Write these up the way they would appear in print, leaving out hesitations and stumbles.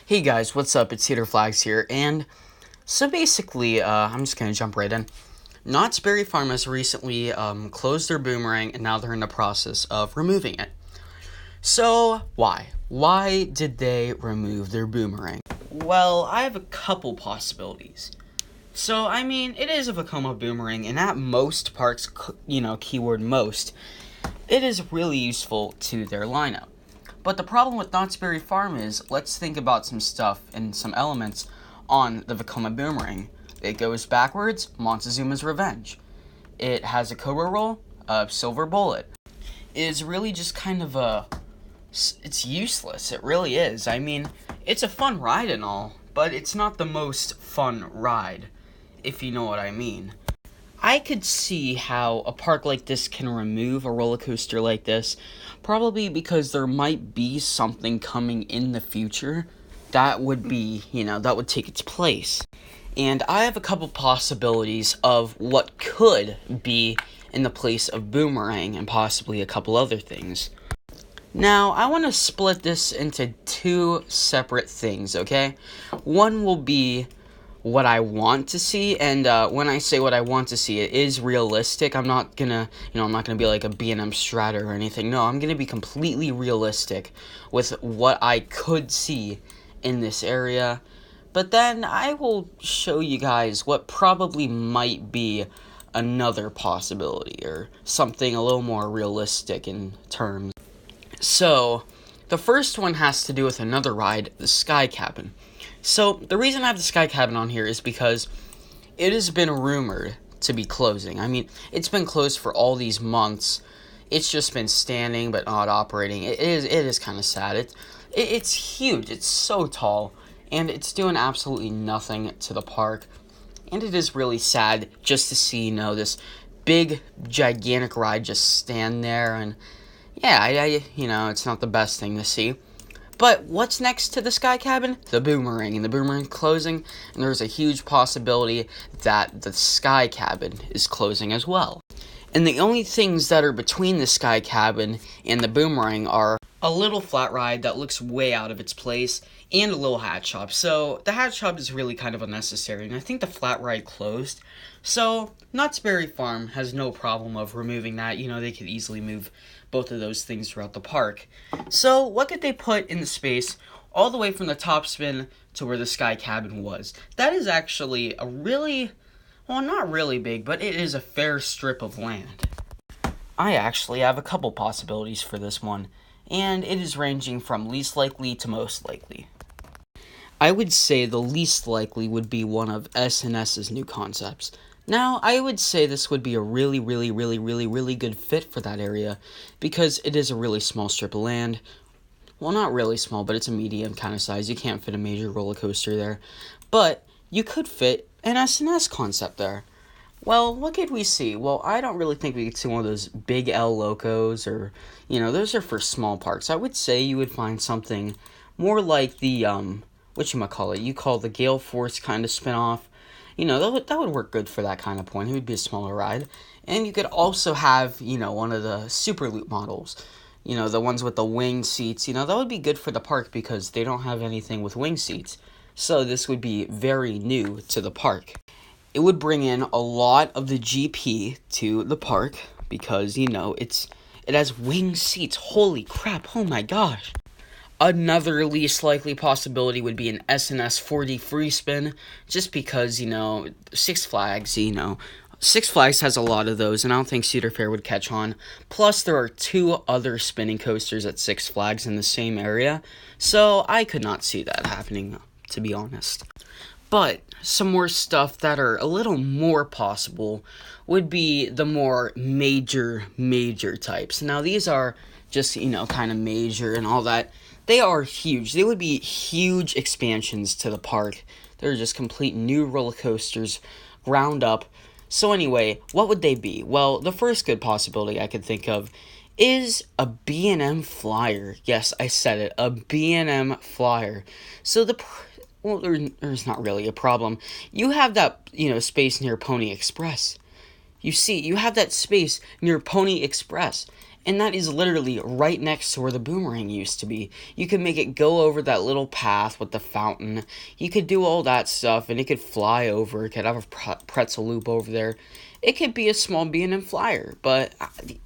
Hey guys, what's up? It's Cedar Flags here, and so basically, I'm just gonna jump right in. Knott's Berry Farm has recently closed their Boomerang, and now they're in the process of removing it. So, why? Why did they remove their Boomerang? Well, I have a couple possibilities. So, I mean, it is a Vekoma Boomerang, and at most parks, keyword most, it is really useful to their lineup. But the problem with Knott's Berry Farm is, let's think about some stuff and some elements on the Vekoma Boomerang. It goes backwards, Montezuma's Revenge. It has a Cobra Roll, a Silver Bullet. It is really just kind of it's useless, it really is. I mean, it's a fun ride and all, but it's not the most fun ride, if you know what I mean. I could see how a park like this can remove a roller coaster like this, probably because there might be something coming in the future that would be, that would take its place. And I have a couple possibilities of what could be in the place of Boomerang and possibly a couple other things. Now, I want to split this into two separate things, okay? One will be what I want to see, and when I say what I want to see, it is realistic. I'm not gonna, I'm not gonna be like a B&M Stratter or anything. No, I'm gonna be completely realistic with what I could see in this area. But then I will show you guys what probably might be another possibility, or something a little more realistic in terms. So, the first one has to do with another ride, the Sky Cabin. So, the reason I have the Sky Cabin on here is because it has been rumored to be closing. I mean, it's been closed for all these months. It's just been standing but not operating. It is kind of sad. It's huge. It's so tall, and it's doing absolutely nothing to the park. And it is really sad just to see, this big, gigantic ride just stand there. And yeah, it's not the best thing to see. But what's next to the Sky Cabin? The Boomerang, and the Boomerang's closing, and there's a huge possibility that the Sky Cabin is closing as well. And the only things that are between the Sky Cabin and the Boomerang are a little flat ride that looks way out of its place, and a little hat shop. So the hat shop is really kind of unnecessary, and I think the flat ride closed. So Knott's Berry Farm has no problem of removing that. They could easily move both of those things throughout the park. So what could they put in the space all the way from the top spin to where the Sky Cabin was? That is actually a really, well, not really big, but it is a fair strip of land. I actually have a couple possibilities for this one, and it is ranging from least likely to most likely. I would say the least likely would be one of S&S's new concepts. Now, I would say this would be a really, really, really, really, really good fit for that area, because it is a really small strip of land. Well, not really small, but it's a medium kind of size. You can't fit a major roller coaster there. But you could fit an S&S concept there. Well, what could we see? Well, I don't really think we could see one of those big L Locos, or, those are for small parks. I would say you would find something more like the, whatchamacallit, you call the Gale Force kind of spinoff. That would work good for that kind of point. It would be a smaller ride. And you could also have, one of the Super Loop models. The ones with the wing seats. That would be good for the park because they don't have anything with wing seats. So this would be very new to the park. It would bring in a lot of the GP to the park because, it has wing seats. Holy crap, oh my gosh. Another least likely possibility would be an S&S 4D free spin, just because, Six Flags, Six Flags has a lot of those, and I don't think Cedar Fair would catch on. Plus, there are two other spinning coasters at Six Flags in the same area, so I could not see that happening, to be honest. But some more stuff that are a little more possible would be the more major types. Now, these are just, kind of major and all that. They are huge. They would be huge expansions to the park. They're just complete new roller coasters, ground up. So anyway, what would they be? Well, the first good possibility I could think of is a B&M Flyer. Yes, I said it, a B&M Flyer. So there's not really a problem. You have that, space near Pony Express. You have that space near Pony Express. And that is literally right next to where the boomerang used to be. You could make it go over that little path with the fountain. You could do all that stuff, and it could fly over. It could have a pretzel loop over there. It could be a small B&M flyer, but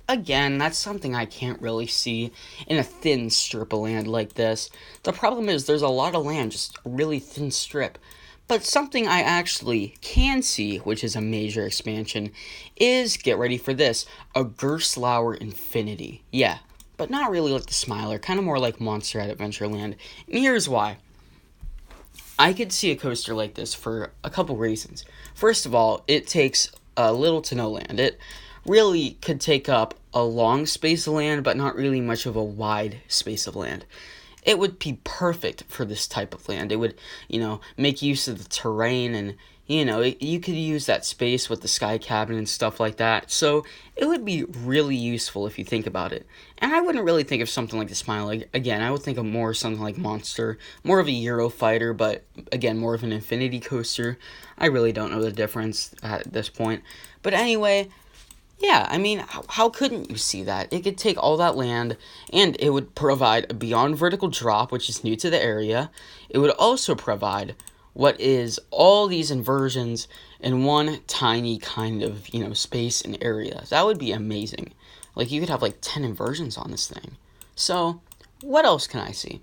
again, that's something I can't really see in a thin strip of land like this. The problem is there's a lot of land, just a really thin strip. But something I actually can see, which is a major expansion, is, get ready for this, a Gerstlauer Infinity. Yeah, but not really like the Smiler, kind of more like Monster at Adventureland. And here's why. I could see a coaster like this for a couple reasons. First of all, it takes little to no land. It really could take up a long space of land, but not really much of a wide space of land. It would be perfect for this type of land. It would, make use of the terrain, and, you could use that space with the sky cabin and stuff like that. So it would be really useful if you think about it. And I wouldn't really think of something like the Smile. Again, I would think of more something like Monster, more of a Eurofighter, but again, more of an Infinity coaster. I really don't know the difference at this point. But anyway, yeah, I mean, how couldn't you see that? It could take all that land, and it would provide a beyond vertical drop, which is new to the area. It would also provide what is all these inversions in one tiny kind of, space and area. That would be amazing. Like, you could have, 10 inversions on this thing. So, what else can I see?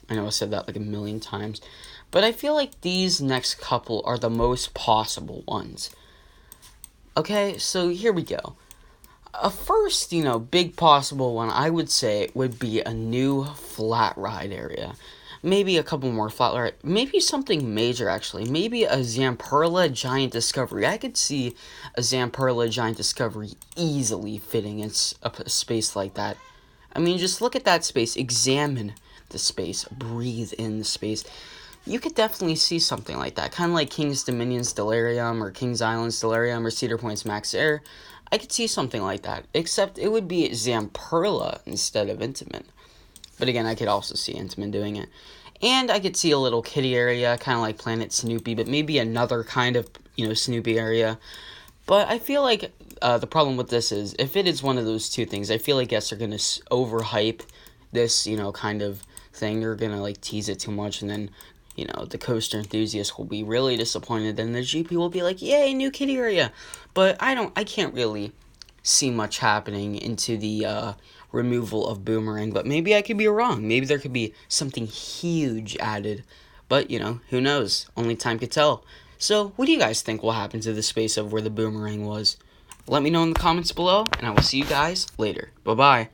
I know I said that, a million times. But I feel like these next couple are the most possible ones. Okay, so here we go. A first, big possible one, I would say, would be a new flat ride area. Maybe a couple more flat ride, maybe something major, actually. Maybe a Zamperla Giant Discovery. I could see a Zamperla Giant Discovery easily fitting in a space like that. I mean, just look at that space, examine the space, breathe in the space. You could definitely see something like that, kind of like King's Dominion's Delirium, or King's Island's Delirium, or Cedar Point's Max Air. I could see something like that, except it would be Zamperla instead of Intamin. But again, I could also see Intamin doing it. And I could see a little kiddie area, kind of like Planet Snoopy, but maybe another kind of, Snoopy area. But I feel like the problem with this is, if it is one of those two things, I feel like guests are going to overhype this, kind of thing. They're going to, tease it too much, and then, the coaster enthusiasts will be really disappointed. Then the GP will be like, yay, new kiddie area. But I can't really see much happening into the removal of Boomerang. But maybe I could be wrong. Maybe there could be something huge added. But, who knows? Only time could tell. So, what do you guys think will happen to the space of where the Boomerang was? Let me know in the comments below, and I will see you guys later. Bye-bye.